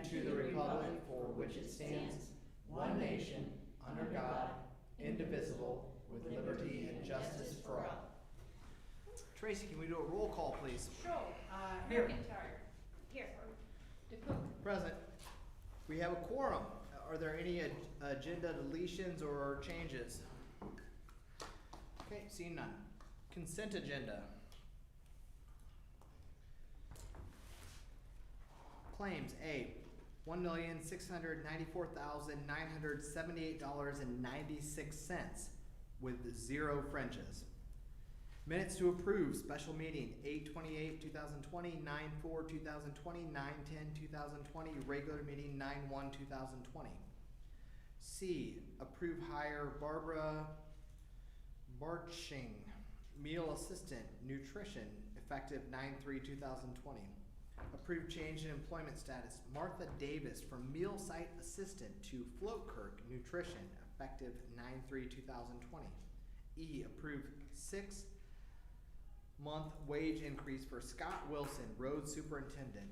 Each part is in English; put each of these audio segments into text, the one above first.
to the republic for which it stands, one nation, under God, indivisible, with liberty and justice for all. Tracy, can we do a roll call, please? Sure. Here. McIntyre. Here. DeCook. Present. We have a quorum. Are there any agenda deletions or changes? Okay, seeing none. Consent agenda. Claims A, $1,694,978.96 with 0 fringes. Minutes to approve, special meeting 8/28/2020, 9/4/2020, 9/10/2020, regular meeting 9/1/2020. C, approve hire Barbara Barching, meal assistant, nutrition, effective 9/3/2020. Approve change in employment status, Martha Davis from meal site assistant to Float Kirk nutrition, effective 9/3/2020. E, approve 6-month wage increase for Scott Wilson, road superintendent,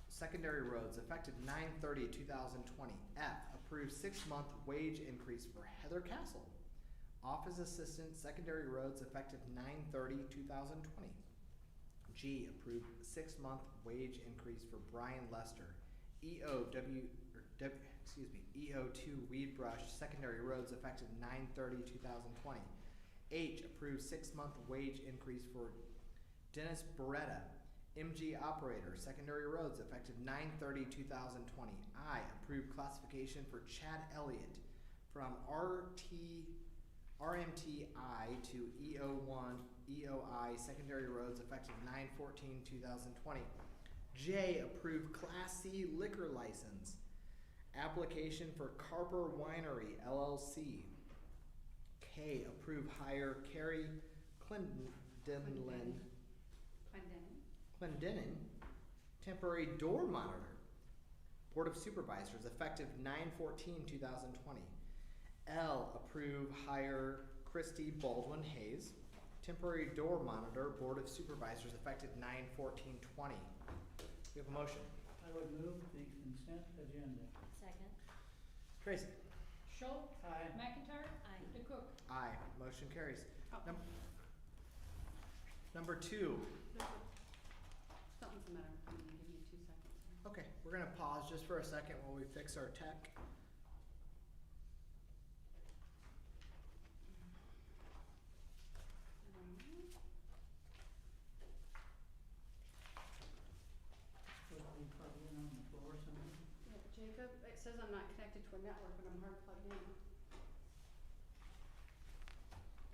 secondary roads, effective 9/30/2020. F, approve 6-month wage increase for Heather Castle, office assistant, secondary roads, effective 9/30/2020. G, approve 6-month wage increase for Brian Lester, EO2 Weed Brush, secondary roads, effective 9/30/2020. H, approve 6-month wage increase for Dennis Beretta, MG operator, secondary roads, effective 9/30/2020. I, approve classification for Chad Elliott from RMTI to EO1 EOI, secondary roads, effective 9/14/2020. J, approve Class C liquor license application for Carper Winery LLC. K, approve hire Carrie Clendenin, temporary door monitor, Board of Supervisors, effective 9/14/2020. L, approve hire Christy Baldwin Hayes, temporary door monitor, Board of Supervisors, effective 9/14/20. We have a motion. I would move the consent agenda. Second. Tracy? Schultz. Aye. McIntyre. Aye. DeCook. Aye. Motion carries. Oh. Number 2. Something's the matter. I'm gonna give you 2 seconds. Okay, we're gonna pause just for a second while we fix our tech. Would be plugged in on the floor somewhere. Yeah, Jacob, it says I'm not connected to a network, but I'm hard plugged in.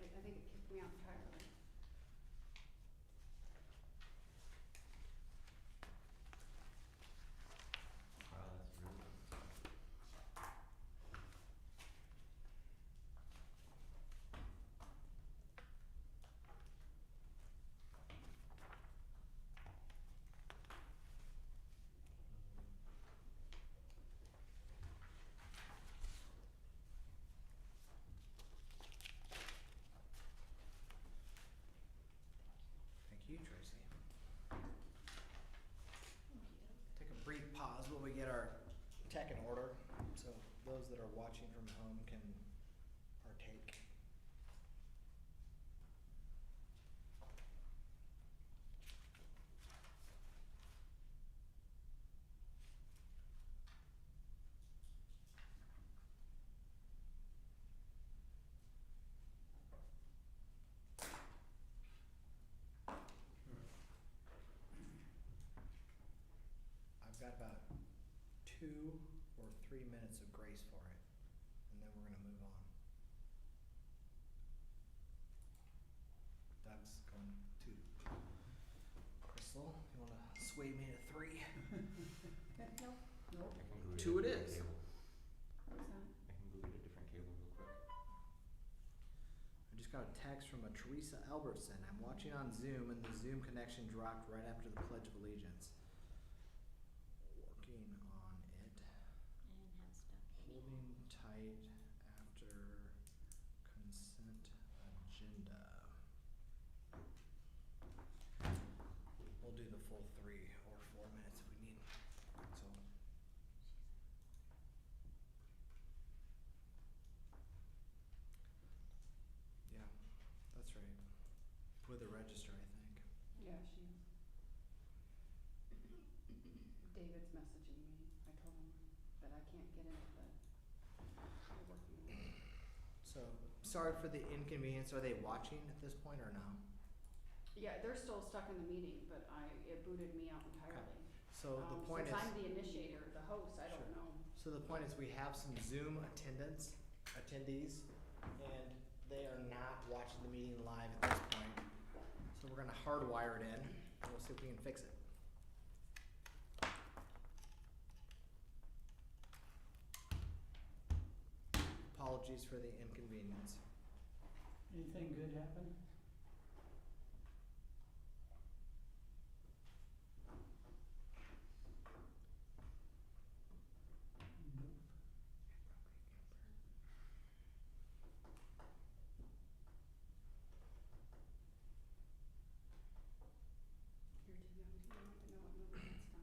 I think it kicked me out entirely. Wow, that's rude. Thank you, Tracy. Take a brief pause while we get our tech in order, so those that are watching from home can partake. I've got about 2 or 3 minutes of grace for it, and then we're gonna move on. Doug's going 2. Crystal, you wanna sway me to 3? Nope. I can glue 2 a it different is. cable. What's that? I can glue it a different cable real quick. I just got a text from a Teresa Albertson. I'm watching on Zoom, and the Zoom connection dropped right after the Pledge of Allegiance. Working on it. And have stuff. Holding tight after consent agenda. We'll do the full 3 or 4 minutes if we need. So messaging me. I told him that I can't get into the working meeting. So, sorry for the inconvenience. Are they watching at this point or no? Yeah, they're still stuck in the meeting, but it booted me out entirely. So the point is. Since I'm the initiator, the host, I don't Sure. know. So the point is we have some Zoom attendees, and they are not watching the meeting live at this point. So we're gonna hardwire it in, and we'll see if we can fix it. Apologies for the inconvenience. Anything good happen? You're too young to know what movie that's from.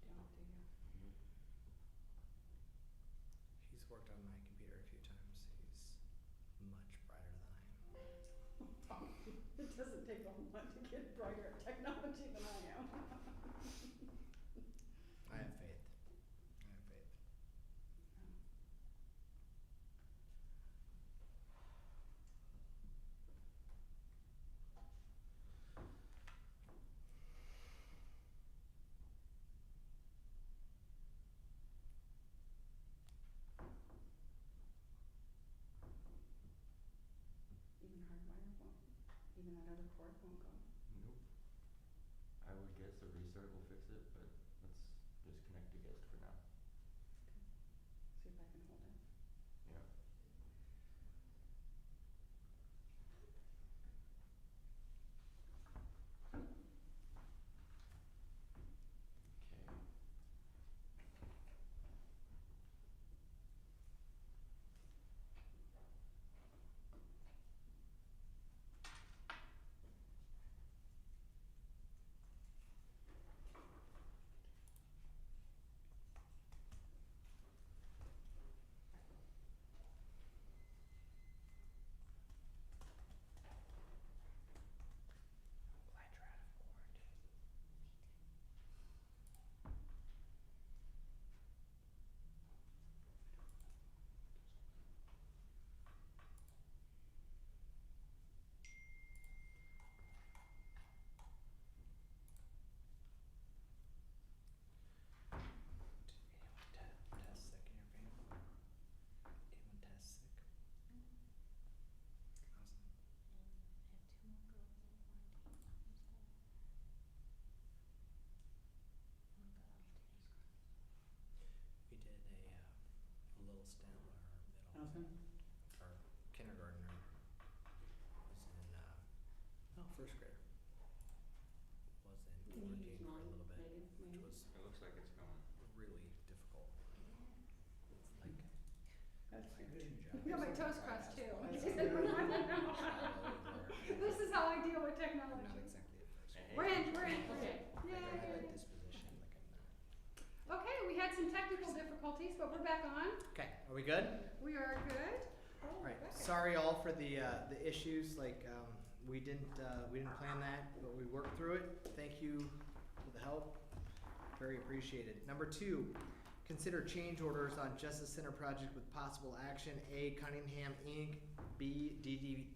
You don't, do you? He's worked on my computer a few times. He's much brighter than I am. It doesn't take a lot to get brighter at technology than I am. I have faith. I have faith. Even hardwire won't, even that other cord won't go. Nope. I would guess a restart will fix it, but let's just connect to guest for now. See if I can hold it. Yeah. Okay. Glad you're out of quarantine. Anyone test sick in your family? Anyone test sick? Awesome. And I have 2 more girls in quarantine from school. One got off today's We did a little stint where our middle, Nothing? our kindergartner was in, first grader. Was in Can you quarantine use for a mine, little bit, Megan, which maybe? was It looks like it's going. really difficult. Like, That's like good. 2 jobs. You got my toes crossed too. That's She said, "We're not there." This is how I deal with I'm technology. not exactly a first Hey. We're in, we're in, we're in. Like, I have a Yay. disposition, like I'm not. Okay, we had some technical difficulties, but we're back on. Okay, are we good? We are good. Oh, Alright, Rebecca. sorry all for the issues, like, we didn't plan that, but we worked through it. Thank you for the help, very appreciated. Number 2, consider change orders on Justice Center project with possible action. A, Cunningham Inc., B, DDVI.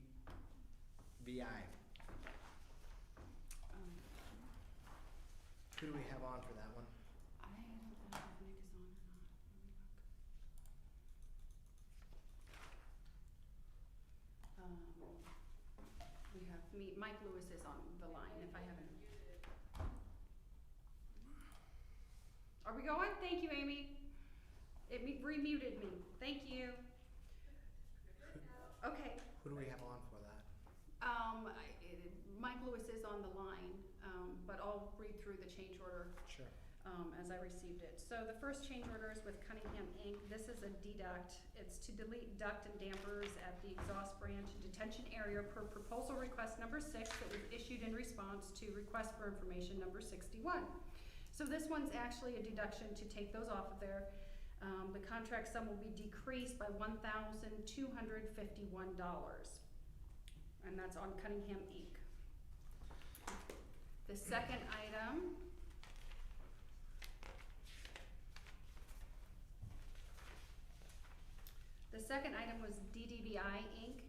Who do we have on for that one? I don't know if Nick is on or not. Let me look. We have Mike Lewis is on the line, if I haven't. Are we going? Thank you, Amy. It remuted me. Thank you. Okay. Who do we have on for that? Mike Lewis is on the line, but I'll read through the change order Sure. as I received it. So the first change order is with Cunningham Inc. This is a deduct. It's to delete duct and dampers at the exhaust branch detention area per proposal request number 6 that was issued in response to request for information number 61. So this one's actually a deduction to take those off of there. The contract sum will be decreased by $1,251. And that's on Cunningham Inc. The second item second item was DDVI Inc.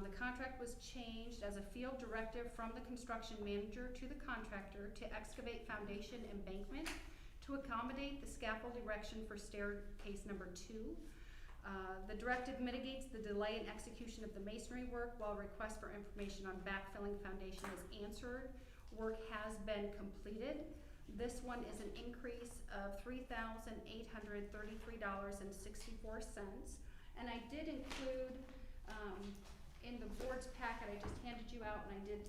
The contract was changed as a field directive from the construction manager to the contractor to excavate foundation embankment to accommodate the scaffold erection for staircase number 2. The directive mitigates the delay in execution of the masonry work while request for information on backfilling foundation is answered. Work has been completed. This one is an increase of $3,833.64. And I did include, in the board's packet, I just handed you out, and I did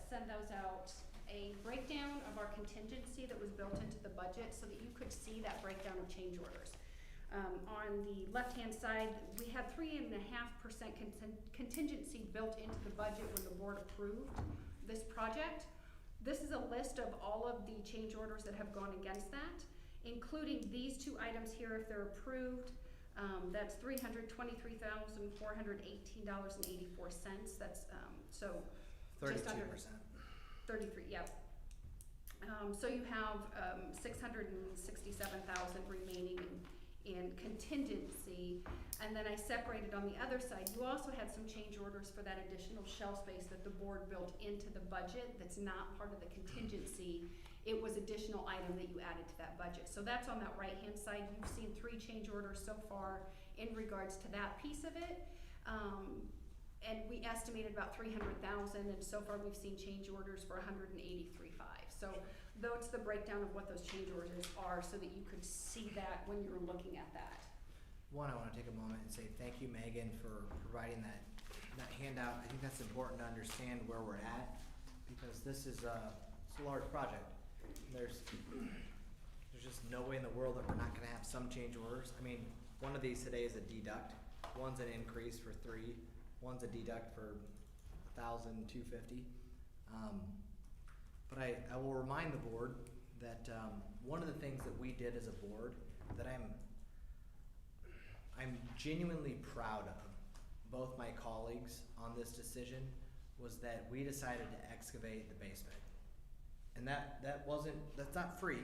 send those out, a breakdown of our contingency that was built into the budget so that you could see that breakdown of change orders. On the left-hand side, we had 3.5% contingency built into the budget when the board approved this project. This is a list of all of the change orders that have gone against that, including these two items here if they're approved. That's $323,418.84. That's so just under 32%. 33. Yep. So you have $667,000 remaining in contingency, and then I separated on the other side. You also had some change orders for that additional shelf space that the board built into the budget. That's not part of the contingency. It was additional item that you added to that budget. So that's on that right-hand side. You've seen 3 change orders so far in regards to that piece of it. And we estimated about $300,000, and so far we've seen change orders for $183,500. So that's the breakdown of what those change orders are, so that you could see that when you're looking at that. One, I want to take a moment and say thank you, Megan, for providing that handout. I think that's important to understand where we're at, because this is it's a large project. There's just no way in the world that we're not going to have some change orders. I mean, one of these today is a deduct. One's an increase for 3. One's a deduct for $1,250. But I will remind the board that one of the things that we did as a board that I'm genuinely proud of, both my colleagues on this decision, was that we decided to excavate the basement. And that's not free,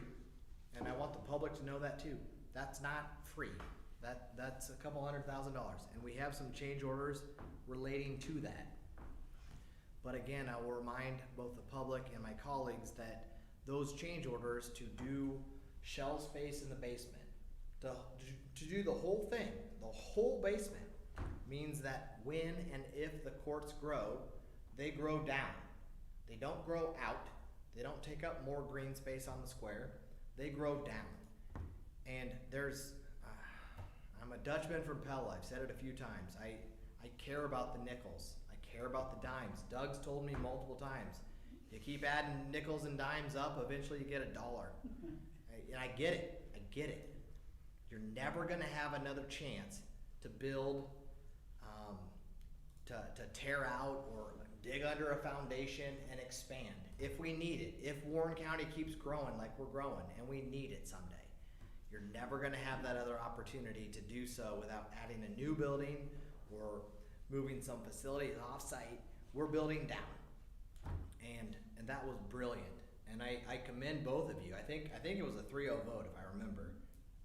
and I want the public to know that too. That's not free. That's a couple $100,000, and we have some change orders relating to that. But again, I will remind both the public and my colleagues that those change orders to do shelf space in the basement, to do the whole thing, the whole basement, means that when and if the courts grow, they grow down. They don't grow out. They don't take up more green space on the square. They grow down. And there's, I'm a Dutchman from Pella. I've said it a few times. I care about the nickels. I care about the dimes. Doug's told me multiple times, you keep adding nickels and dimes up, eventually you get $1. And I get it. I get it. You're never going to have another chance to build, to tear out or dig under a foundation and expand if we need it. If Warren County keeps growing like we're growing, and we need it someday, you're never going to have that other opportunity to do so without adding a new building or moving some facilities off-site. We're building down, and that was brilliant. And I commend both of you. I think it was a 3-0 vote, if I remember.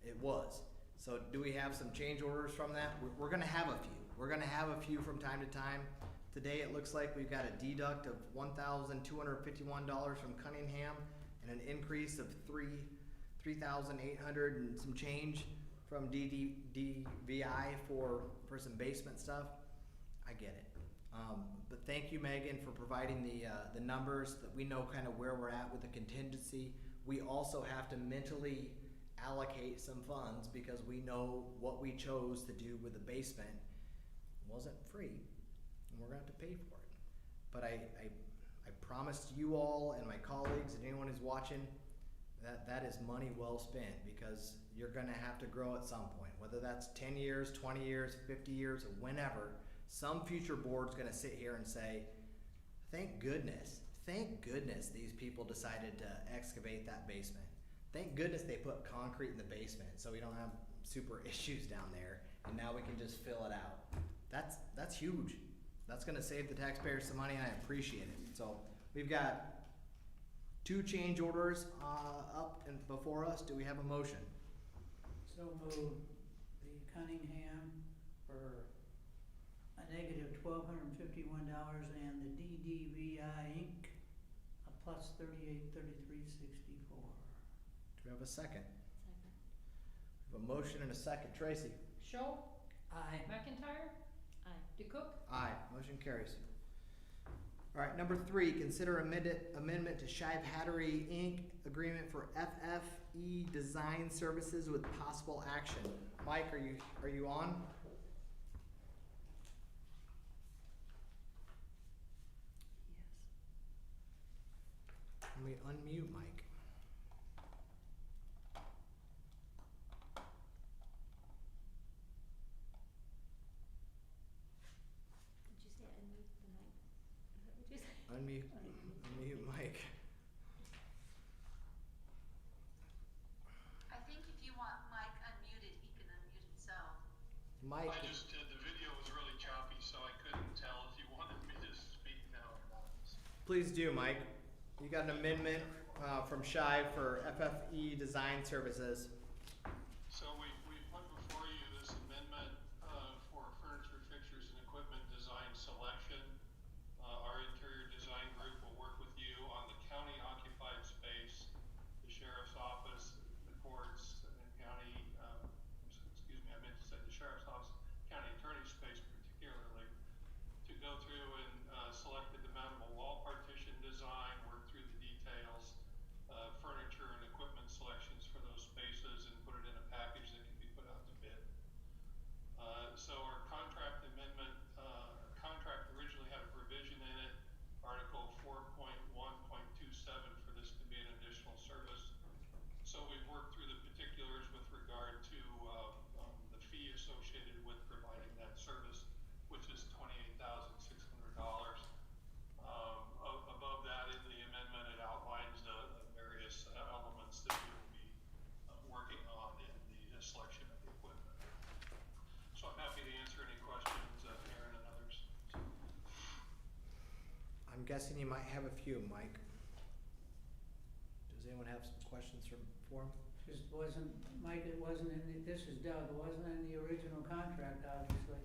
It was. So do we have some change orders from that? We're going to have a few. We're going to have a few from time to time. Today it looks like we've got a deduct of $1,251 from Cunningham and an increase of $3,800 and some change from DDVI for some basement stuff. I get it. But thank you, Megan, for providing the numbers that we know kind of where we're at with the contingency. We also have to mentally allocate some funds because we know what we chose to do with the basement wasn't free, and we're gonna have to pay for it. But I promised you all and my colleagues and anyone who's watching that is money well spent, because you're gonna have to grow at some point, whether that's 10 years, 20 years, 50 years, or whenever. Some future board's gonna sit here and say, thank goodness these people decided to excavate that basement. Thank goodness they put concrete in the basement so we don't have super issues down there, and now we can just fill it out. That's huge. That's gonna save the taxpayers some money, and I appreciate it. So we've got 2 change orders up and before us. Do we have a motion? So moved. The Cunningham for a negative $1,251, and the DDVI Inc. a plus $3833.64. Do we have a second? Second. We have a motion and a second. Tracy? Scholl, Aye. McIntyre, Aye. DeCook, Aye. Motion carries. All right, number 3, consider amendment to Shive Hattery Inc. agreement for FFE design services with possible action. Mike, are you on? Can we unmute Mike? Did you say unmute the mic? Is that what you said? Unmute Mike. I think if you want Mike unmuted, he can unmute himself. Mike, I just did, the video was really choppy, so I couldn't tell if you wanted me to speak now or not. please do, Mike. You got an amendment from Shive for FFE design services. So we put before you this amendment for furniture, fixtures, and equipment design selection. Our interior design group will work with you on the county occupied space, the sheriff's office, the courts, and county, excuse me, I meant to say the sheriff's office, county attorney's space particularly, to go through and select the demountable wall partition design, work through the details, furniture and equipment selections for those spaces, and put it in a package that can be put out to bid. So our contract amendment, our contract originally had a provision in it, Article 4.1.27, for this to be an additional service. So we've worked through the particulars with regard to the fee associated with providing that service, which is $28,600. Above that, in the amendment, it outlines the various elements that we will be working on in the selection of the equipment. So I'm happy to answer any questions, Aaron and others. I'm guessing you might have a few, Mike. Does anyone have some questions for him? Just wasn't, Mike, it wasn't in the, this is Doug, it wasn't in the original contract, obviously.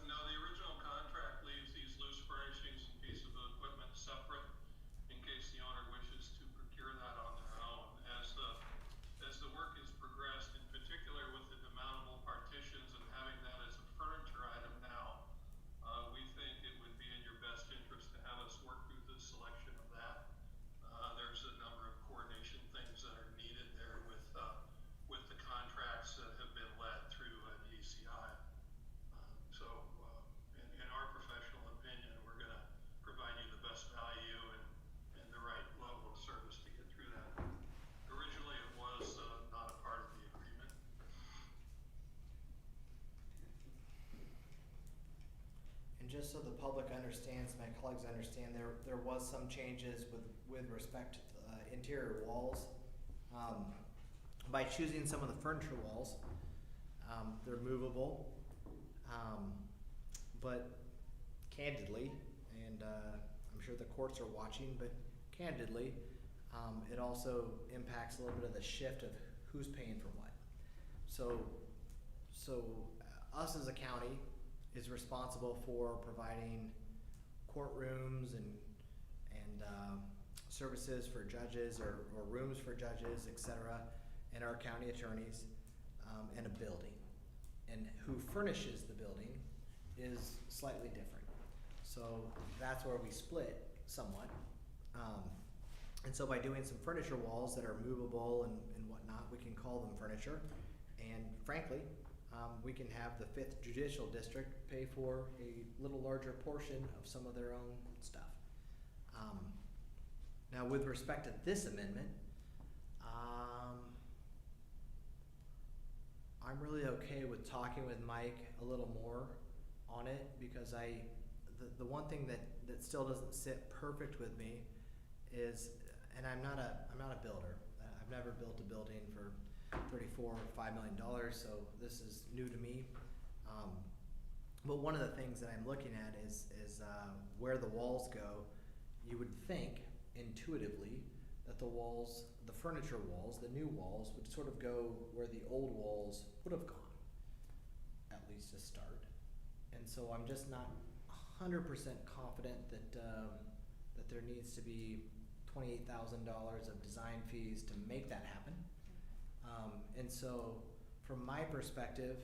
No, the original contract leaves these loose furnishings and pieces of equipment separate in case the owner wishes to procure that on their own. As the work has progressed, in particular with the demountable partitions and having that as a furniture item now, we think it would be in your best interest to have us work through the selection of that. There's a number of coordination things that are needed there with the contracts that have been led through ECI. So, in our professional opinion, we're going to provide you the best value and the right level of service to get through that. Originally, it was not a part of the agreement. And just so the public understands, my colleagues understand, there was some changes with respect to the interior walls. By choosing some of the furniture walls, they're movable, but candidly, and I'm sure the courts are watching, but candidly, it also impacts a little bit of the shift of who's paying for what. So us as a county is responsible for providing courtrooms and services for judges or rooms for judges, etc., and our county attorneys, and a building. And who furnishes the building is slightly different. So that's where we split somewhat. And so by doing some furniture walls that are movable and whatnot, we can call them furniture. And frankly, we can have the 5th Judicial District pay for a little larger portion of some of their own stuff. Now, with respect to this amendment, I'm really okay with talking with Mike a little more on it, because the one thing that still doesn't sit perfect with me is, and I'm not a builder. I've never built a building for $34 or $5 million, so this is new to me. But one of the things that I'm looking at is where the walls go. You would think intuitively that the walls, the furniture walls, the new walls would sort of go where the old walls would have gone. least a start. And so I'm just not 100% confident that, that there needs to be $28,000 of design fees to make that happen. And so from my perspective,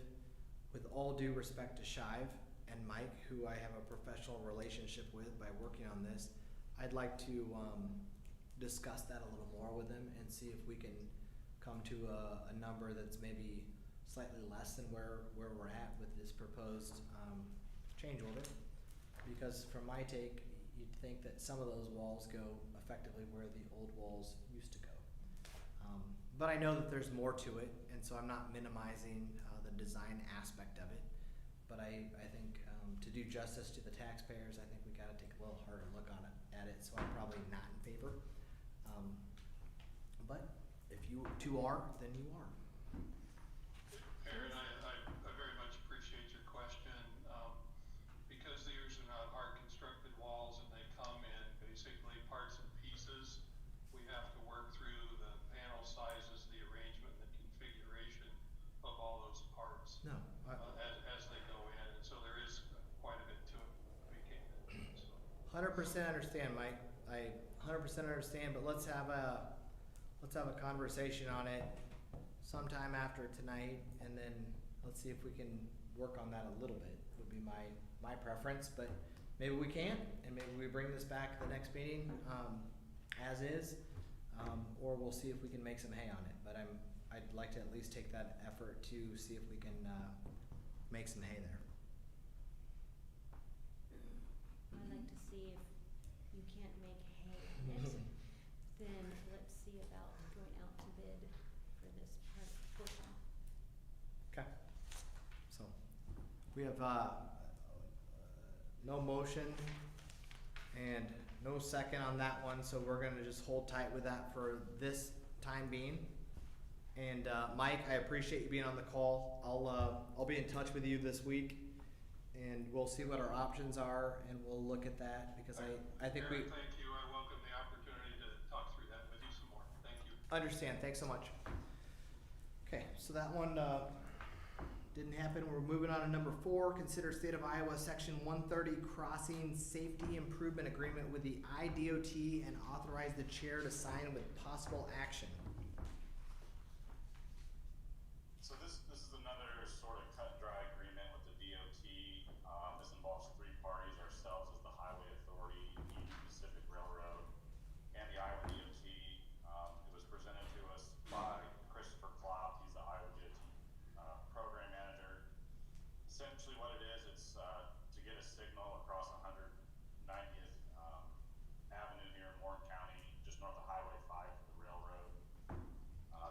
with all due respect to Shive and Mike, who I have a professional relationship with by working on this, I'd like to discuss that a little more with them and see if we can come to a number that's maybe slightly less than where we're at with this proposed change order. Because from my take, you'd think that some of those walls go effectively where the old walls used to go. But I know that there's more to it, and so I'm not minimizing the design aspect of it. But I think to do justice to the taxpayers, I think we gotta take a little harder look at it, so I'm probably not in favor. But if you two are, then you are. Aaron, I very much appreciate your question. Because these are not hard constructed walls and they come in basically parts and pieces, we have to work through the panel sizes, the arrangement, the configuration of all those parts No, as they go in. And so there is quite a bit to it to be came in. So. 100% understand, Mike. I 100% understand, but let's have a conversation on it sometime after tonight, and then let's see if we can work on that a little bit. Would be my preference, but maybe we can't, and maybe we bring this back at the next meeting as is, or we'll see if we can make some hay on it. But I'd like to at least take that effort to see if we can make some hay there. I'd like to see if you can't make hay on it, then let's see about going out to bid for this portion. Okay. So we have no motion and no second on that one, so we're gonna just hold tight with that for this time being. And Mike, I appreciate you being on the call. I'll be in touch with you this week, and we'll see what our options are, and we'll look at that because I think Aaron, thank you. I welcome the opportunity to talk through that with you some more. Thank you. understand. Thanks so much. Okay, so that one didn't happen. We're moving on to number 4. Consider State of Iowa Section 130 Crossing Safety Improvement Agreement with the IDOT and authorize the chair to sign with possible action. So this is another sort of cut and dry agreement with the DOT. This involves 3 parties, ourselves as the Highway Authority, Union Pacific Railroad, and the Iowa DOT. It was presented to us by Christopher Klopp. He's the Iowa DOT program manager. Essentially what it is, it's to get a signal across 190th Avenue here in Warren County, just north of Highway 5 to the railroad.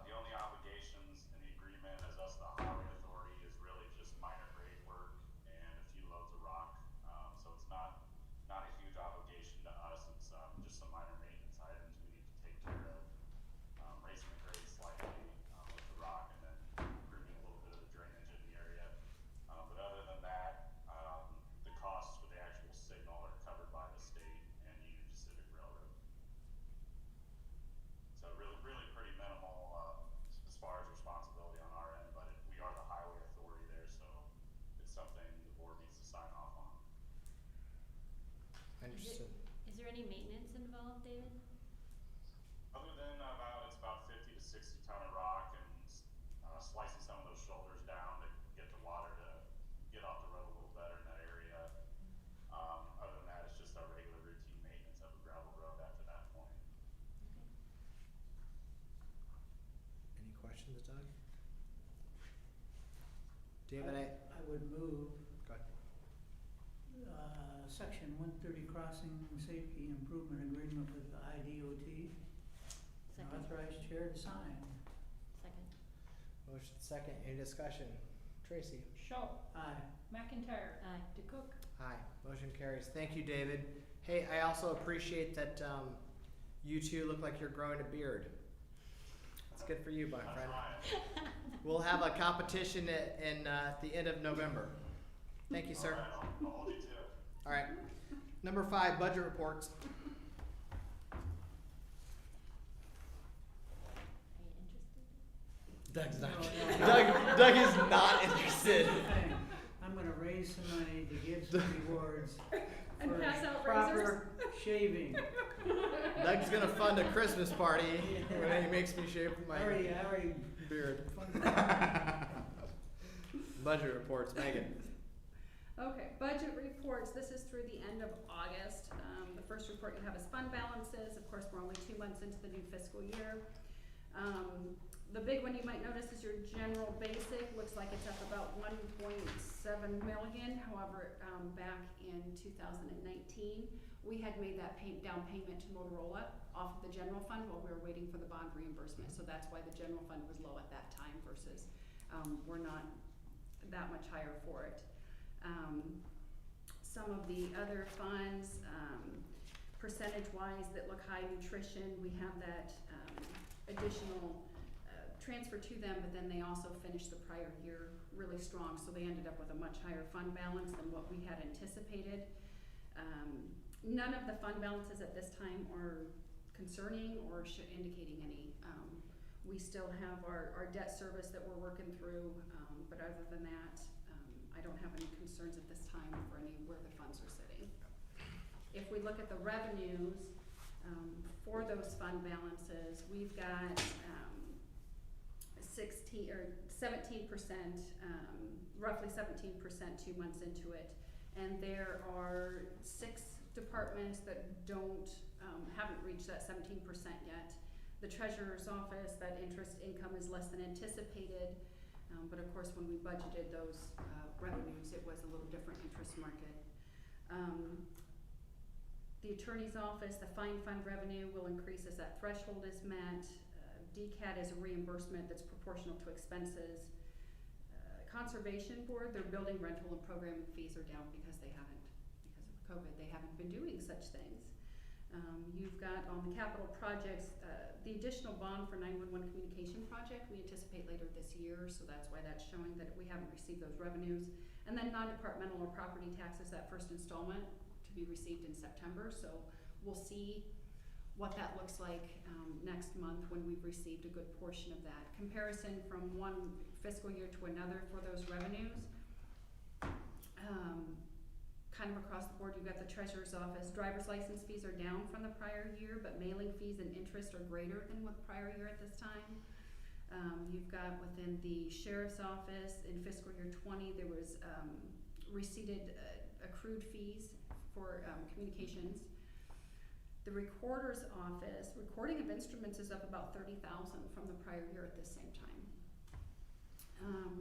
The only obligations in the agreement as us, the Highway Authority, is really just minor grade work and a few loads of rock. So it's not a huge obligation to us. It's just some minor maintenance items we need to take care of. Raising the grade slightly with the rock, and then improving a little bit of the drainage in the area. But other than that, the costs for the actual signal are covered by the state and Union Pacific Railroad. So really pretty minimal as far as responsibility on our end, but we are the Highway Authority there, so it's something the board needs to sign off on. Understood. Is there any maintenance involved, David? Other than it's about 50 to 60 ton of rock and slicing some of those shoulders down to get the water to get off the road a little better in that area. Other than that, it's just our regular routine maintenance of a gravel road after that point. Any questions, Doug? David, I would move go ahead. Section 130 Crossing Safety Improvement Agreement with the IDOT. And Second. authorize chair to sign. Second. Motion second. Any discussion? Tracy? Schultz, Aye. McIntyre. Aye. DeCook. Aye. Motion carries. Thank you, David. Hey, I also appreciate that you two look like you're growing a beard. That's good for you, my I'm friend. trying. We'll have a competition at the end of November. Thank you, sir. All right, I'll hold you to it. All right. Number 5, budget reports. Are you interested? Doug's not. No. Doug is not interested. Here's the thing. rewards And for pass out proper shaving. Doug's gonna fund a Christmas party when he makes me shave my I already beard. funded that. Budget reports, Megan. Okay, budget reports, this is through the end of August. The first report you have is fund balances. Of course, we're only 2 months into the new fiscal year. The big one you might notice is your general basic, looks like it's up about 1.7 million. However, back in 2019, we had made that down payment to Motorola off of the general fund while we were waiting for the bond reimbursement. So that's why the general fund was low at that time versus, we're not that much higher for it. Some of the other funds, percentage-wise that look high, nutrition, we have that additional transfer to them, but then they also finished the prior year really strong, so they ended up with a much higher fund balance than what we had anticipated. None of the fund balances at this time are concerning or indicating any. We still have our debt service that we're working through, but other than that, I don't have any concerns at this time for any where the funds are sitting. If we look at the revenues for those fund balances, we've got 17%, roughly 17% 2 months into it, and there are 6 departments that haven't reached that 17% yet. The treasurer's office, that interest income is less than anticipated. But of course, when we budgeted those revenues, it was a little different interest market. The attorney's office, the fine fund revenue will increase as that threshold is met. DCAT is a reimbursement that's proportional to expenses. Conservation Board, their building rental and programming fees are down because of COVID, they haven't been doing such things. You've got on the capital projects, the additional bond for 911 communication project we anticipate later this year, so that's why that's showing that we haven't received those revenues. And then non-departmental or property taxes, that first installment to be received in September, so we'll see what that looks like next month when we've received a good portion of that. Comparison from one fiscal year to another for those revenues. Kind of across the board, you've got the treasurer's office. Driver's license fees are down from the prior year, but mailing fees and interest are greater than with prior year at this time. You've got within the sheriff's office in fiscal year 20, there was receipted accrued fees for communications. The recorder's office, recording of instruments is up about 30,000 from the prior year at this same time.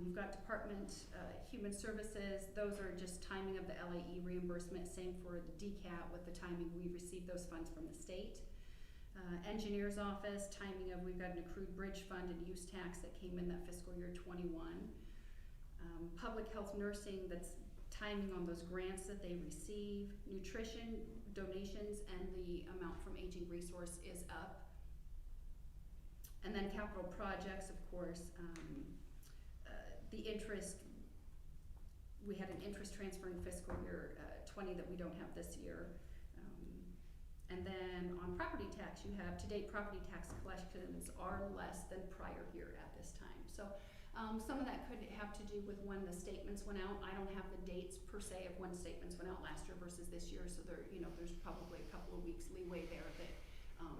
You've got Department Human Services, those are just timing of the LAE reimbursement, same for the DCAT with the timing we received those funds from the state. Engineer's office, timing of, we've got an accrued bridge fund and use tax that came in that fiscal year 21. Public health nursing, that's timing on those grants that they receive. Nutrition, donations, and the amount from aging resource is up. And then capital projects, of course, the interest, we had an interest transfer in fiscal year 20 that we don't have this year. And then on property tax, you have to-date property tax collections are less than prior year at this time. So some of that could have to do with when the statements went out. I don't have the dates per se of when statements went out last year versus this year, so there's probably a couple of weeks leeway there.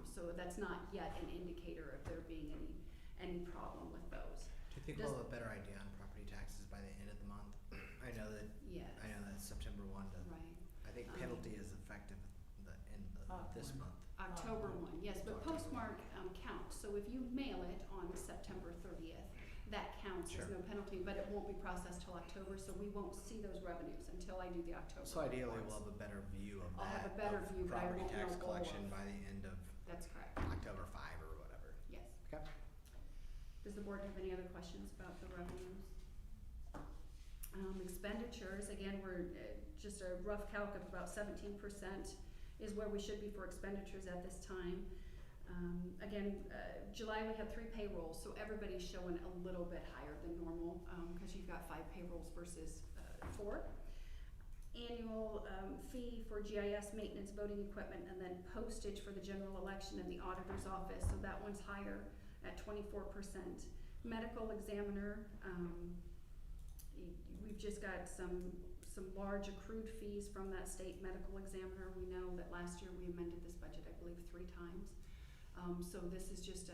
So that's not yet an indicator of there being any problem with those. Do you think we'll have a better idea on property taxes by the end of the month? I know that September 1 to, Right. I think penalty is effective the end of this month. October 1, yes, but postmark counts. So if you mail it on September 30th, that counts as no penalty, but it won't be processed till October, so we won't see those revenues until I do the October. So ideally, reports. we'll have a better view of I'll that. have a better of view, but I property won't tax know all collection of. by the end of That's correct. October 5 or whatever. Yes. Okay. Does the board have any other questions about the revenues? Expenditures, again, we're just a rough calc of about 17% is where we should be for expenditures at this time. July we had 3 payrolls, so everybody's showing a little bit higher than normal because you've got 5 payrolls versus 4. Annual fee for GIS maintenance, voting equipment, and then postage for the general election and the auditor's office, so that one's higher at 24%. Medical examiner, we've just got some some large accrued fees from that state medical examiner. We know that last year we amended this budget, I believe, 3 times. So this is just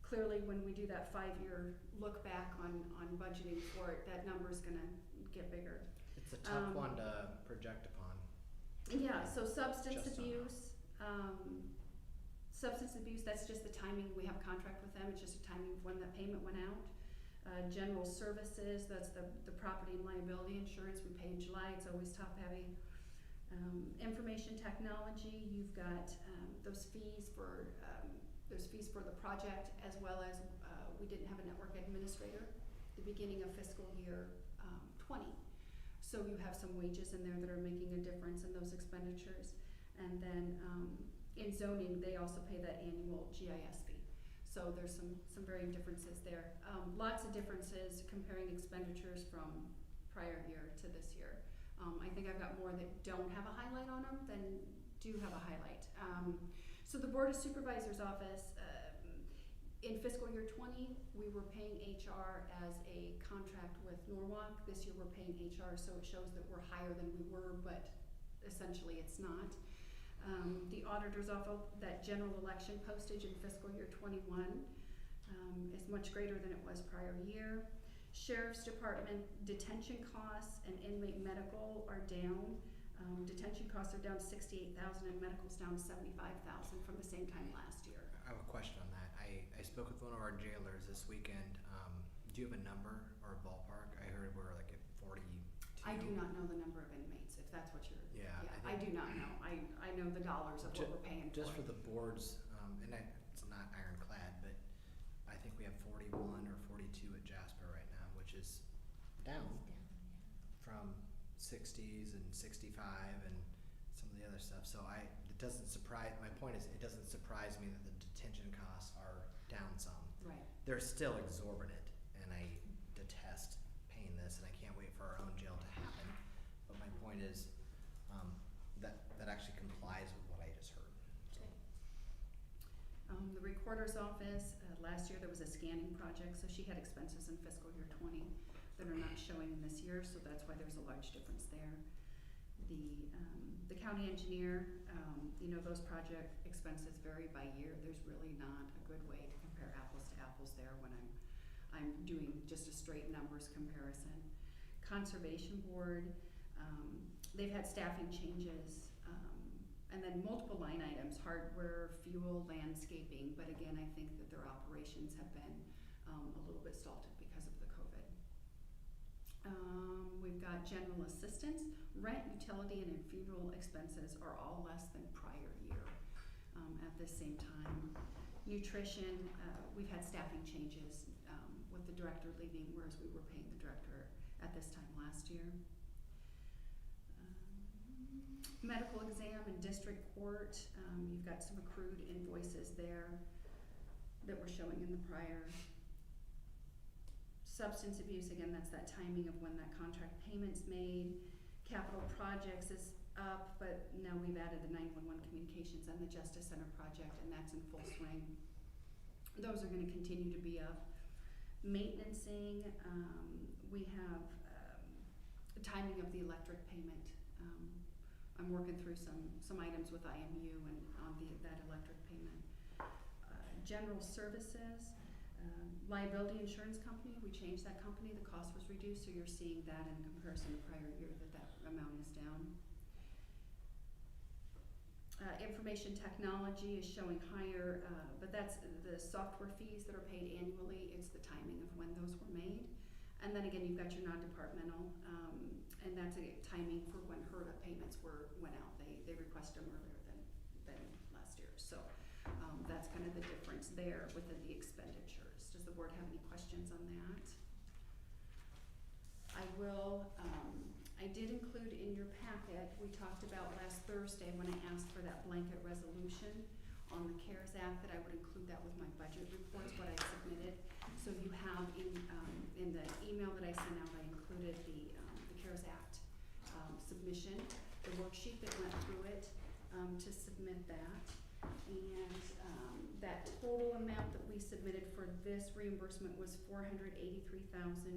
clearly when we do that 5-year look back on budgeting for it, that number's gonna get bigger. It's a tough one to project upon. Yeah, so substance Just abuse, that's just the timing, we have a contract with them, it's just a timing of when that payment went out. General services, that's the property and liability insurance we pay in July, it's always top heavy. Information technology, you've got those fees for the project, as well as we didn't have a network administrator at the beginning of fiscal year 20. So you have some wages in there that are making a difference in those expenditures. And then in zoning, they also pay that annual GIS fee. So there's some varying differences there. Lots of differences comparing expenditures from prior year to this year. I think I've got more that don't have a highlight on them than do have a highlight. So the Board of Supervisors office, in fiscal year 20, we were paying HR as a contract with Norwalk. This year we're paying HR, so it shows that we're higher than we were, but essentially it's not. The auditor's office, that general election postage in fiscal year 21 is much greater than it was prior year. Sheriff's Department detention costs and inmate medical are down. Detention costs are down 68,000 and medical's down 75,000 from the same time last year. I have a question on that. I spoke with one of our jailers this weekend. Do you have a number or a ballpark? I heard we're like at 42. I do not know the number of inmates, if that's what you're. Yeah, I do not know. I know the dollars of what we're paying Just for. for the boards, and it's not ironclad, but I think we have 41 or 42 at Jasper right now, which is down from 60s and 65 and some of the other stuff. So it doesn't surprise, my point is, it doesn't surprise me that the detention costs are down some. Right. They're still exorbitant, and I detest paying this, and I can't wait for our own jail to happen. But my point is, that actually complies with what I just heard. So. The recorder's office, last year there was a scanning project, so she had expenses in fiscal year 20 that are not showing in this year, so that's why there's a large difference there. The county engineer, those project expenses vary by year. There's really not a good way to compare apples to apples there when I'm doing just a straight numbers comparison. Conservation Board, they've had staffing changes, and then multiple line items, hardware, fuel, landscaping, but again, I think that their operations have been a little bit stalled because of the COVID. We've got general assistance, rent, utility, and funeral expenses are all less than prior year at the same time. Nutrition, we've had staffing changes with the director leaving, whereas we were paying the director at this time last year. Medical exam and district court, you've got some accrued invoices there that we're showing in the prior. Substance abuse, again, that's that timing of when that contract payment's made. Capital projects is up, but now we've added the 911 communications and the Justice Center project, and that's in full swing. Those are gonna continue to be up. Maintenancing, we have the timing of the electric payment. I'm working through some items with IMU and on that electric payment. General services, liability insurance company, we changed that company, the cost was reduced, so you're seeing that in comparison to prior year that amount is down. Information technology is showing higher, but that's the software fees that are paid annually, it's the timing of when those were made. And then again, you've got your non-departmental, and that's a timing for when HRDA payments went out. They requested them earlier than last year. So that's kind of the difference there within the expenditures. Does the board have any questions on that? I did include in your packet, we talked about last Thursday when I asked for that blanket resolution on the CARES Act, that I would include that with my budget reports, what I submitted. So you have in the email that I sent out, I included the CARES Act submission, the worksheet that went through it to submit that. And that total amount that we submitted for this reimbursement was $483,243.49.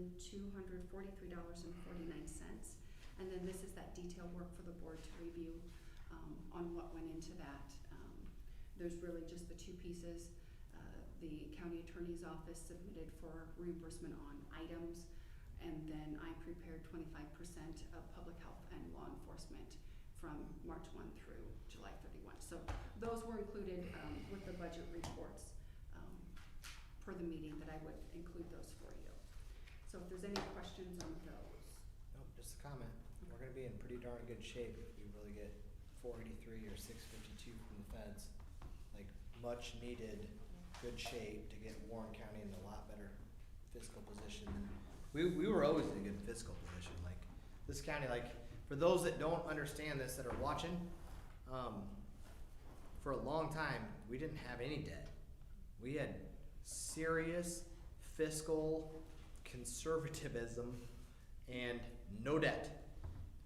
And then this is that detailed work for the board to review, on what went into that. There's really just the two pieces. The county attorney's office submitted for reimbursement on items, and then I prepared 25% of public health and law enforcement from March 1 through July 31. So those were included with the budget reports per the meeting, that I would include those for you. So if there's any questions on those. Nope, just a comment. We're gonna be in pretty darn good shape if we really get 483 or 652 from the feds. Like, much needed, good shape to get Warren County in a lot better fiscal position than, we were always in a good fiscal position. Like, this county, like, for those that don't understand this, that are watching, for a long time, we didn't have any debt. We had serious fiscal conservatism and no debt.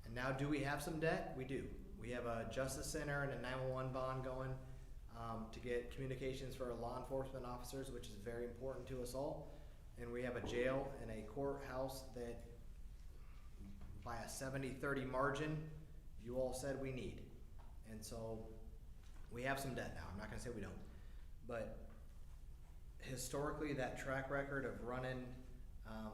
And now, do we have some debt? We do. We have a justice center and a 911 bond going to get communications for our law enforcement officers, which is very important to us all. And we have a jail and a courthouse that, by a 70-30 margin, you all said we need. And so we have some debt now. I'm not gonna say we don't. But historically, that track record of running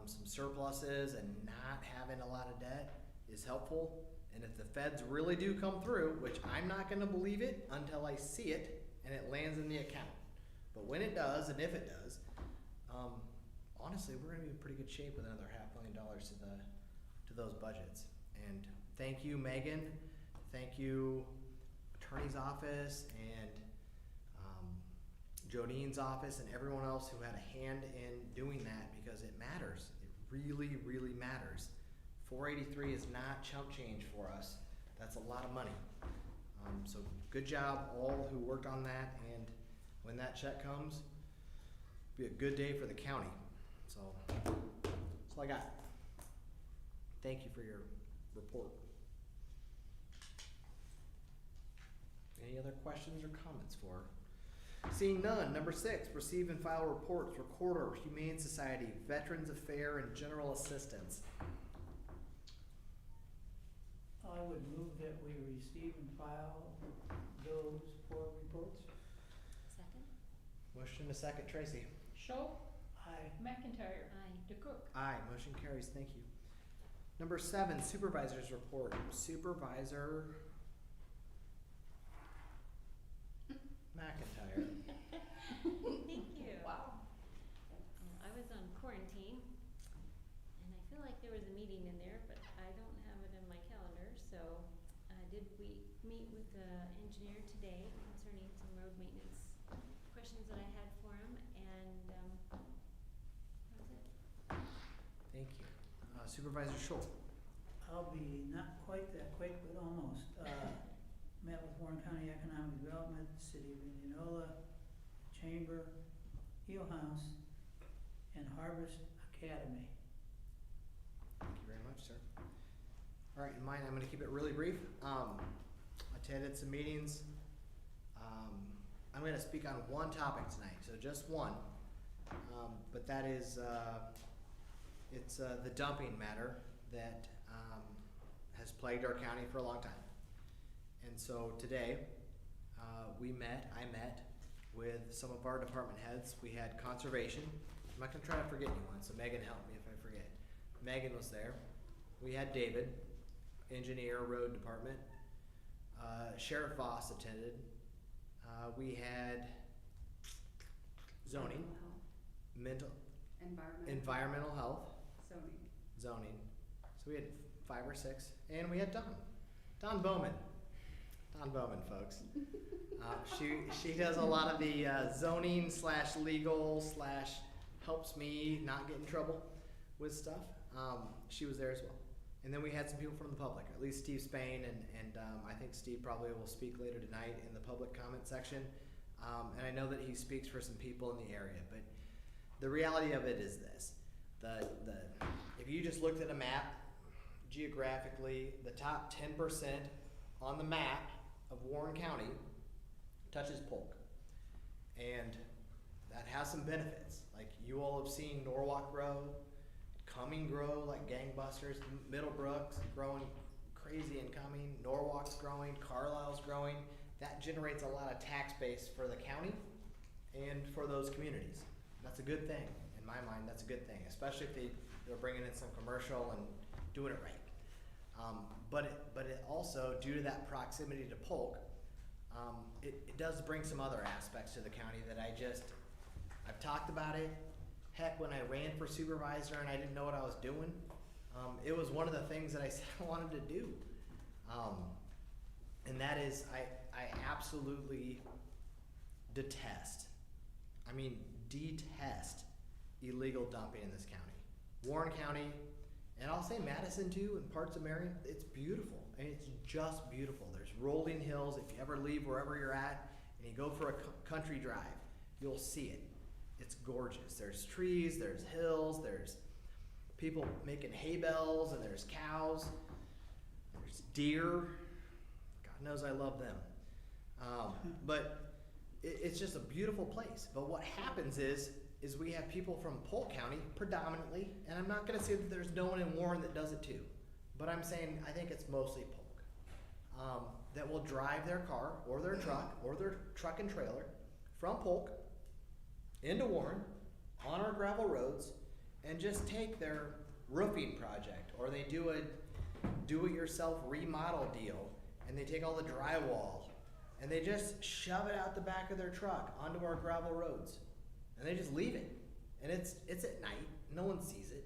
some surpluses and not having a lot of debt is helpful. And if the feds really do come through, which I'm not gonna believe it until I see it and it lands in the account. But when it does, and if it does, honestly, we're gonna be in pretty good shape with another $500,000 to those budgets. And thank you, Megan. Thank you, Attorney's Office, and Jodine's office, and everyone else who had a hand in doing that, because it matters. It really, really matters. 483 is not chump change for us. That's a lot of money. So good job, all who worked on that, and when that check comes, it'll be a good day for the county. So that's all I got. Thank you for your report. Any other questions or comments for? Seeing none. Number 6, receive and file reports. Recorder, Humane Society, Veterans Affair, and General Assistance. I would move that we receive and file those board reports. Second? Motion to second, Tracy. Schultz, Aye. McIntyre, Aye. DeCook. Aye, motion carries. Thank you. Number 7, Supervisors Report. Supervisor McIntyre. Thank you. Wow. I was on quarantine, and I feel like there was a meeting in there, but I don't have it in my calendar, so did we meet with the engineer today concerning some road maintenance questions that I had for him, and that was it. Thank you. Supervisor Schultz. I'll be not quite that quick, but almost. Met with Warren County Economic Development, City of Indianola, Chamber, Heel House, and Harvest Academy. Thank you very much, sir. All right, in mine, I'm going to keep it really brief. Attended some meetings. I'm going to speak on one topic tonight, so just one. But that is, it's the dumping matter that has plagued our county for a long time. And so today, I met with some of our department heads. We had conservation. I'm not gonna try to forget anyone, so Megan help me if I forget. Megan was there. We had David, engineer, road department. Sheriff Voss attended. We had zoning, environmental health, zoning. So we had 5 or 6, and we had Don Bowman, folks. She does a lot of the zoning / legal / helps me not get in trouble with stuff. She was there as well. And then we had some people from the public, at least Steve Spain, and I think Steve probably will speak later tonight in the public comment section. And I know that he speaks for some people in the area, but the reality of it is this. If you just looked at a map, geographically, the top 10% on the map of Warren County touches Polk. And that has some benefits. Like you all have seen Norwalk grow, Cumming grow like gangbusters, Middlebrook's growing crazy and Cumming, Norwalk's growing, Carlisle's growing. That generates a lot of tax base for the county and for those communities. That's a good thing. In my mind, that's a good thing, especially if they're bringing in some commercial and doing it right. But it also, due to that proximity to Polk, it does bring some other aspects to the county that I've talked about it. Heck, when I ran for supervisor and I didn't know what I was doing, it was one of the things that I said I wanted to do. And that is, I absolutely detest illegal dumping in this county. Warren County, and I'll say Madison too, and parts of Marion, it's beautiful. And it's just beautiful. There's rolling hills. If you ever leave wherever you're at and you go for a country drive, you'll see it. It's gorgeous. There's trees, there's hills, there's people making hay bales, and there's cows, there's deer. God knows I love them. But it's just a beautiful place. But what happens is we have people from Polk County predominantly, and I'm not going to say that there's no one in Warren that does it too, but I'm saying I think it's mostly Polk, that will drive their car or their truck and trailer from Polk into Warren on our gravel roads and just take their roofing project, or they do a do-it-yourself remodel deal, and they take all the drywall and they just shove it out the back of their truck onto our gravel roads. And they just leave it. And it's at night, no one sees it.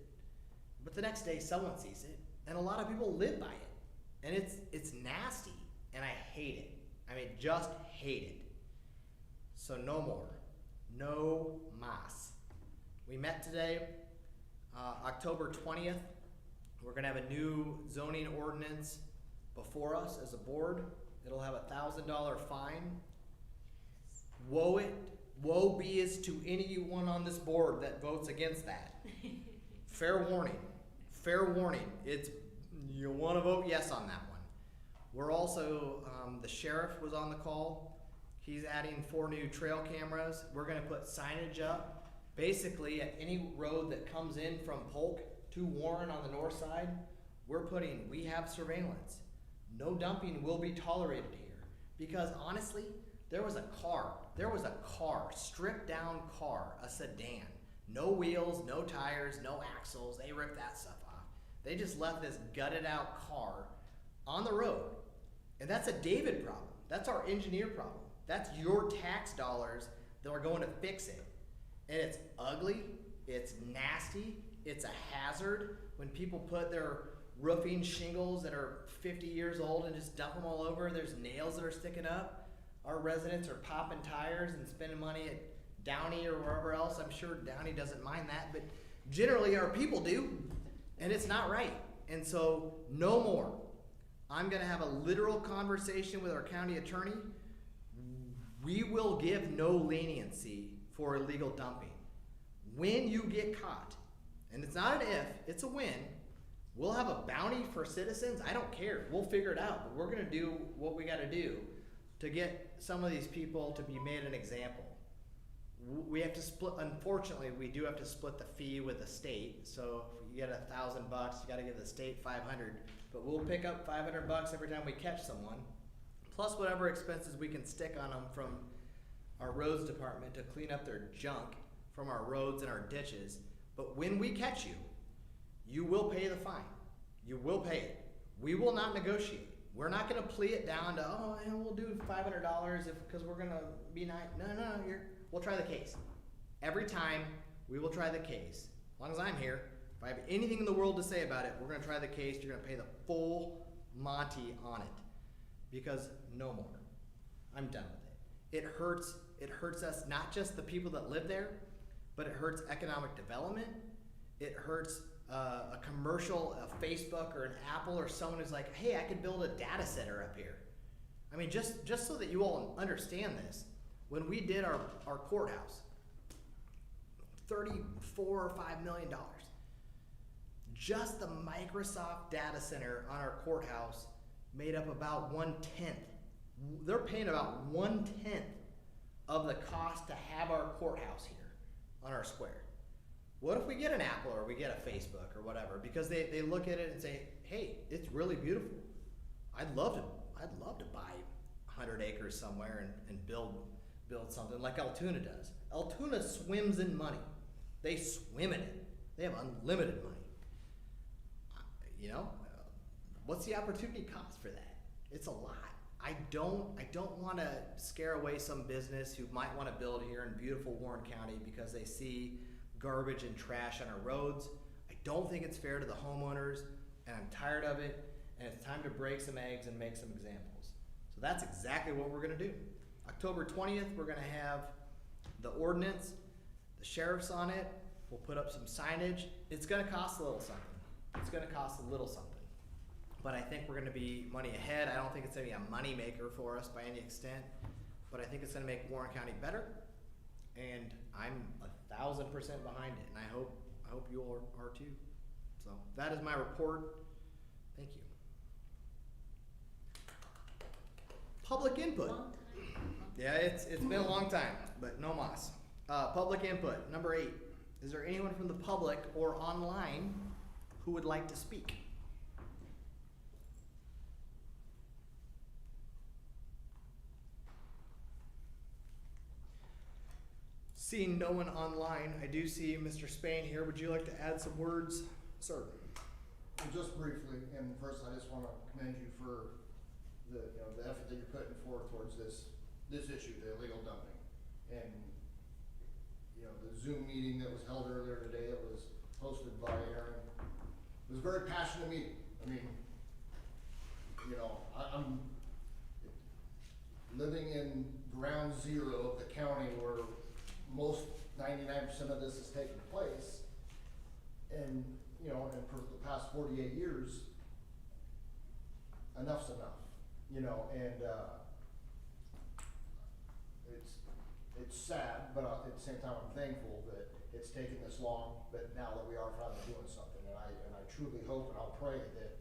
But the next day someone sees it, and a lot of people live by it. And it's nasty, and I hate it. I mean, just hate it. So no more. No mas. We met today, October 20th. We're gonna have a new zoning ordinance before us as a board. It'll have a $1,000 fine. Woe be as to anyone on this board that votes against that. Fair warning. You want to vote yes on that one. We're also, the sheriff was on the call. He's adding 4 new trail cameras. We're going to put signage up. Basically, at any road that comes in from Polk to Warren on the north side, we have surveillance. No dumping will be tolerated here. Because honestly, there was a car, stripped down car, a sedan. No wheels, no tires, no axles. They ripped that stuff off. They just left this gutted out car on the road. And that's a David problem. That's our engineer problem. That's your tax dollars that are going to fix it. And it's ugly, it's nasty, it's a hazard when people put their roofing shingles that are 50 years old and just dump them all over. There's nails that are sticking up. Our residents are popping tires and spending money at Downey or wherever else. I'm sure Downey doesn't mind that, but generally our people do, and it's not right. And so, no more. I'm gonna have a literal conversation with our county attorney. We will give no leniency for illegal dumping. When you get caught, and it's not an if, it's a when, we'll have a bounty for citizens. I don't care. We'll figure it out, but we're gonna do what we gotta do to get some of these people to be made an example. We have to split, unfortunately, we do have to split the fee with the state. So if you get $1,000, you gotta give the state 500, but we'll pick up 500 bucks every time we catch someone, plus whatever expenses we can stick on them from our roads department to clean up their junk from our roads and our ditches. But when we catch you, you will pay the fine. You will pay it. We will not negotiate. We're not going to plea it down to, we'll do $500 because we're going to be nice. No, we'll try the case. Every time, we will try the case. As long as I'm here, if I have anything in the world to say about it, we're going to try the case. You're going to pay the full Monty on it. Because no more. I'm done with it. It hurts us, not just the people that live there, but it hurts economic development. It hurts a commercial, a Facebook or an Apple or someone who's like, hey, I could build a data center up here. I mean, just so that you all understand this, when we did our courthouse, $34 or $5 million, just the Microsoft data center on our courthouse made up about 1/10. They're paying about 1/10 of the cost to have our courthouse here on our square. What if we get an Apple or we get a Facebook or whatever? Because they look at it and say, hey, it's really beautiful. I'd love to buy 100 acres somewhere and build something like Altoona does. Altoona swims in money. They swim in it. They have unlimited money. You know, what's the opportunity cost for that? It's a lot. I don't want to scare away some business who might want to build here in beautiful Warren County because they see garbage and trash on our roads. I don't think it's fair to the homeowners, and I'm tired of it, and it's time to break some eggs and make some examples. So that's exactly what we're going to do. October 20th, we're going to have the ordinance, the sheriff's on it. We'll put up some signage. It's going to cost a little something. It's going to cost a little something. But I think we're going to be money ahead. I don't think it's going to be a money maker for us by any extent, but I think it's going to make Warren County better, and I'm 1,000% behind it, and I hope you all are too. So that is my report. Thank you. Public input. Long time. Yeah, it's been a long time, but no mas. Public input, number 8. Is there anyone from the public or online who would like to speak? Seeing no one online, I do see Mr. Spain here. Would you like to add some words, sir? Just briefly, and first I just want to commend you for the effort that you're putting forth towards this issue, the illegal dumping. And the Zoom meeting that was held earlier today, it was hosted by Aaron. It was a very passionate meeting. I mean, I'm living in ground zero of the county where most 99% of this is taking place, and and for the past 48 years, enough's enough, and it's sad, but at the same time I'm thankful that it's taken this long, but now that we are finally doing something, and I truly hope and I'll pray that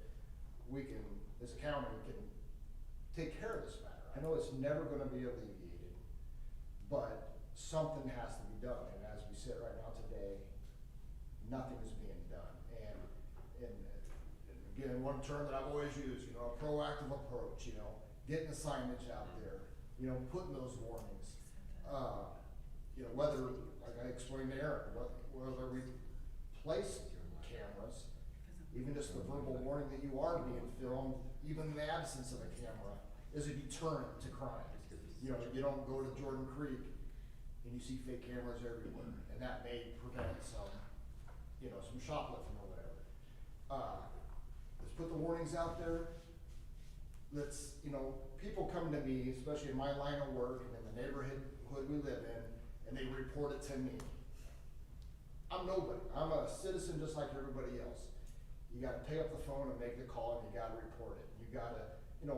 we can, as a county, can take care of this matter. I know it's never gonna be alleviated, but something has to be done, and as we sit right now today, nothing is being done. And again, one term that I've always used, a proactive approach, getting the signage out there, putting those warnings. Whether, like I explained to Aaron, whether we place cameras, even just the verbal warning that you are being filmed, even in the absence of a camera, is a deterrent to crime. You don't go to Jordan Creek and you see fake cameras everywhere, and that may prevent some shoplifting or whatever. Let's put the warnings out there. Let's, people come to me, especially in my line of work and in the neighborhood we live in, and they report it to me. I'm nobody. I'm a citizen just like everybody else. You gotta pick up the phone and make the call, and you gotta report it. You gotta,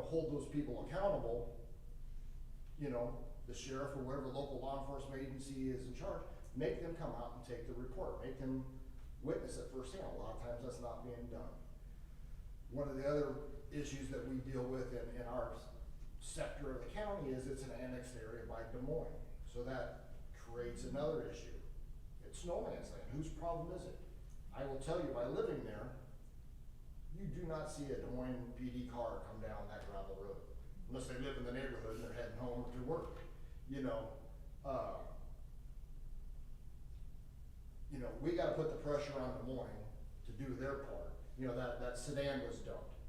hold those people accountable, the sheriff or whatever local law enforcement agency is in charge, make them come out and take the report, make them witness it firsthand. A lot of times that's not being done. One of the other issues that we deal with in our sector of the county is it's an annexed area by Des Moines. So that creates another issue. It's no man's land. Whose problem is it? I will tell you, by living there, you do not see a Des Moines PD car come down that gravel road. Unless they live in the neighborhood and they're heading home to work. We gotta put the pressure on Des Moines to do their part. That sedan was dumped.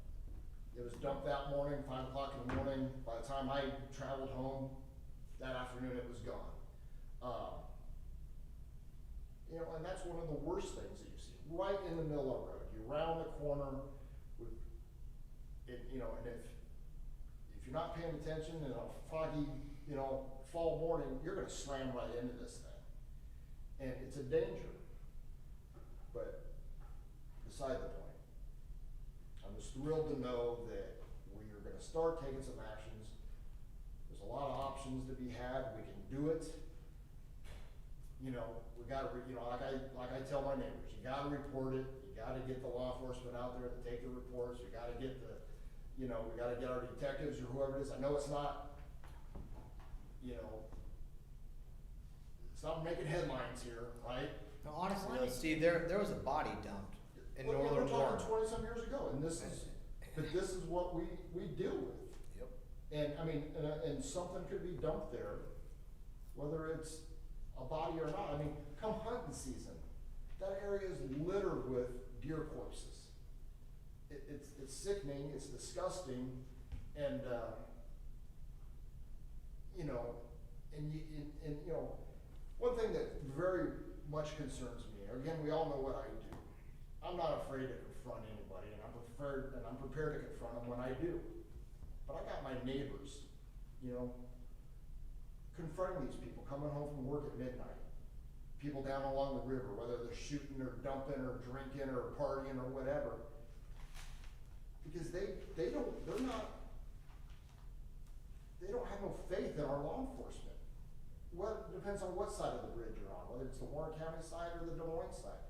It was dumped that morning, 5 o'clock in the morning. By the time I traveled home that afternoon, it was gone. And that's one of the worst things that you see, right in the middle of the road. You round the corner with it, and if you're not paying attention in a foggy, fall morning, you're gonna slam right into this thing. And it's a danger. But beside the point, I'm just thrilled to know that we are gonna start taking some actions. There's a lot of options to be had. We can do it. We gotta, like I tell my neighbors, you gotta report it. You gotta get the law enforcement out there to take the reports. We gotta get we gotta get our detectives or whoever it is. I know it's not, not making headlines here, right? No, honestly Why though, did- Steve, there was a body dumped in Well, yeah, northern we're Warren. talking 20-some years ago, and this is what we deal with. Yep. And, I mean, and something could be dumped there, whether it's a body or not. I mean, come hunting season, that area is littered with deer corpses. It's sickening, it's disgusting, and, you know, and you know, one thing that very much concerns me, again, we all know what I do. I'm not afraid to confront anybody, and I'm prepared to confront them when I do. But I got my neighbors, you know, confronting these people, coming home from work at midnight. People down along the river, whether they're shooting or dumping or drinking or partying or whatever. Because they don't have no faith in our law enforcement. Well, it depends on what side of the bridge you're on, whether it's the Warren County side or the Des Moines side.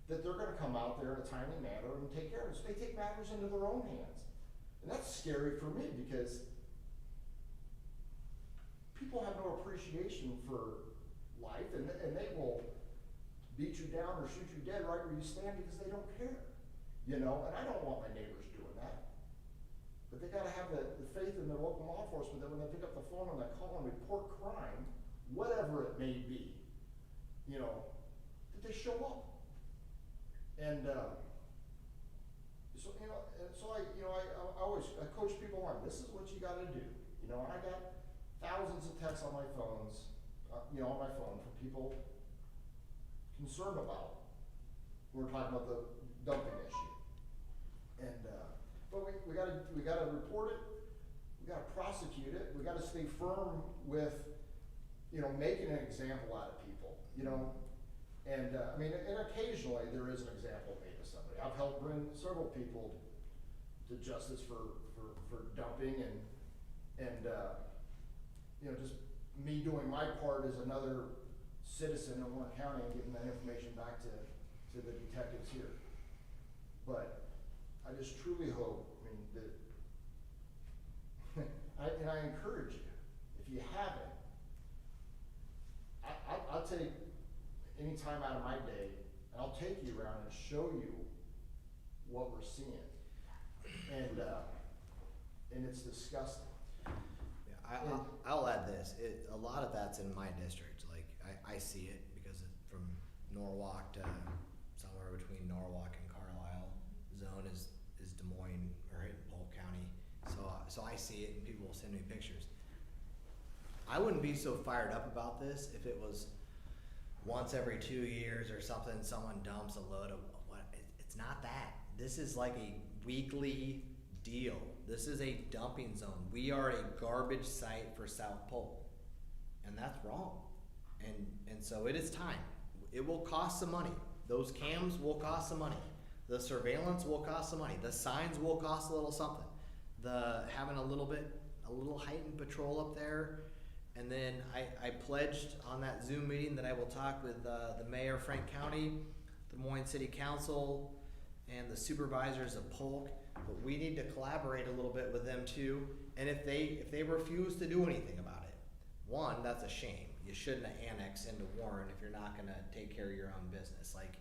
That they're gonna come out there in a timely manner and take care of it. So they take matters into their own hands. And that's scary for me because people have no appreciation for life and they will beat you down or shoot you dead right where you stand because they don't care. You know, and I don't want my neighbors doing that. But they gotta have the faith in their local law enforcement that when they pick up the phone and they call and report crime, whatever it may be, you know, that they show up. And, so, you know, I always coach people on, this is what you gotta do, you know, and I got thousands of texts on my phones, you know, on my phone from people concerned about, we're talking about the dumping issue. And, but we gotta report it, we gotta prosecute it, we gotta stay firm with, you know, making an example out of people, you know? And, I mean, and occasionally there is an example made of somebody. I've helped bring several people to justice for dumping and, you know, just me doing my part as another citizen of Warren County and getting that information back to the detectives here. But I just truly hope, I mean, that, and I encourage you, if you haven't, I'll take any time out of my day, and I'll take you around and show you what we're seeing. And it's disgusting. Yeah, I'll add this, a lot of that's in my district, like, I see it because from Norwalk to somewhere between Norwalk and Carlisle, zone is Des Moines or in Polk County, so I see it and people will send me pictures. I wouldn't be so fired up about this if it was once every 2 years or something, someone dumps a load of what, it's not that. This is like a weekly deal. This is a dumping zone. We are a garbage site for South Polk, and that's wrong. And so it is time. It will cost some money. Those cams will cost some money. The surveillance will cost some money. The signs will cost a little something. The having a little heightened patrol up there. And then I pledged on that Zoom meeting that I will talk with the mayor of Frank County, Des Moines City Council, and the supervisors of Polk. But we need to collaborate a little bit with them too. And if they refuse to do anything about it, one, that's a shame. You shouldn't have annexed into Warren if you're not gonna take care of your own business. Like,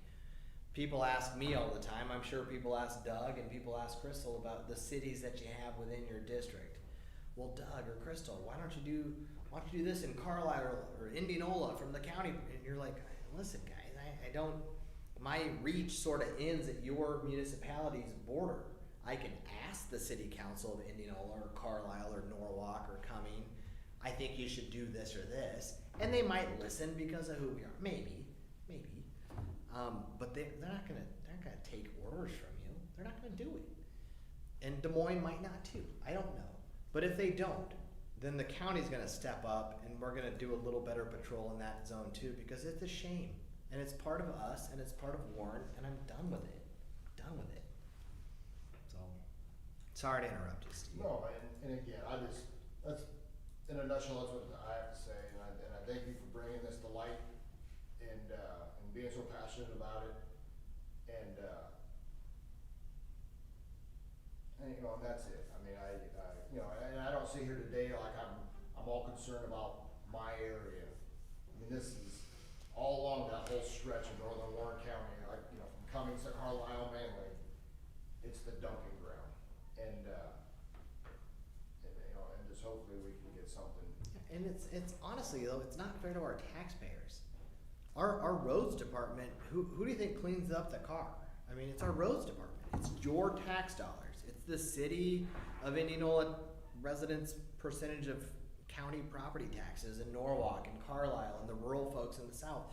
people ask me all the time, I'm sure people ask Doug and people ask Crystal about the cities that you have within your district. Well, Doug or Crystal, why don't you do this in Carlisle or Indianola from the county? And you're like, listen guys, I don't, my reach sort of ends at your municipality's border. I can ask the city council of Indianola or Carlisle or Norwalk or Cumming, I think you should do this or this. And they might listen because of who we are, maybe. But they're not gonna take orders from you. They're not gonna do it. And Des Moines might not too, I don't know. But if they don't, then the county's gonna step up and we're gonna do a little better patrol in that zone too, because it's a shame. And it's part of us and it's part of Warren, and I'm done with it. So, sorry to interrupt you, Steve. No, and again, that's, in a nutshell, that's what I have to say, and I thank you for bringing this to light and being so passionate about it, and you know, and that's it. I mean, you know, and I don't sit here today like I'm all concerned about my area. I mean, this is And it's honestly though, it's not fair to our taxpayers. Our roads department, who do you think cleans up the car? I mean, it's our roads department. It's your tax dollars. It's the city of Indianola residents' percentage of county property taxes in Norwalk and Carlisle and the rural folks in the south.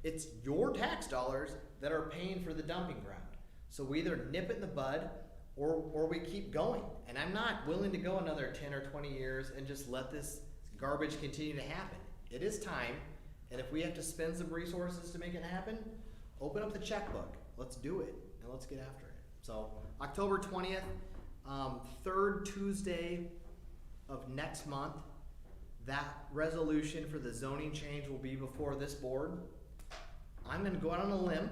It's your tax dollars that are paying for the dumping ground. So we either nip it in the bud or we keep going. And I'm not willing to go another 10 or 20 years and just let this garbage continue to happen. It is time, and if we have to spend some resources to make it happen, open up the checkbook. Let's do it, and let's get after it. So October 20th, third Tuesday of next month, that resolution for the zoning change will be before this board. I'm gonna go out on a limb.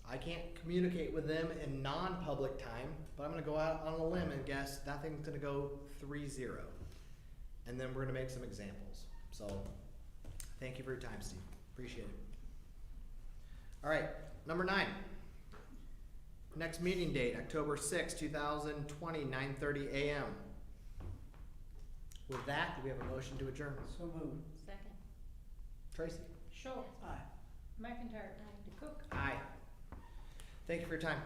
I can't communicate with them in non-public time, but I'm gonna go out on a limb and guess that thing's gonna go 3-0. And then we're gonna make some examples. So, thank you for your time, Steve. Appreciate it. All right, number 9. Next meeting date, October 6, 2020, 9:30 a.m. With that, do we have a motion to adjourn? So moved. Second. Tracy? Schultz. Aye. McIntyre. DeCook. Aye. Thank you for your time.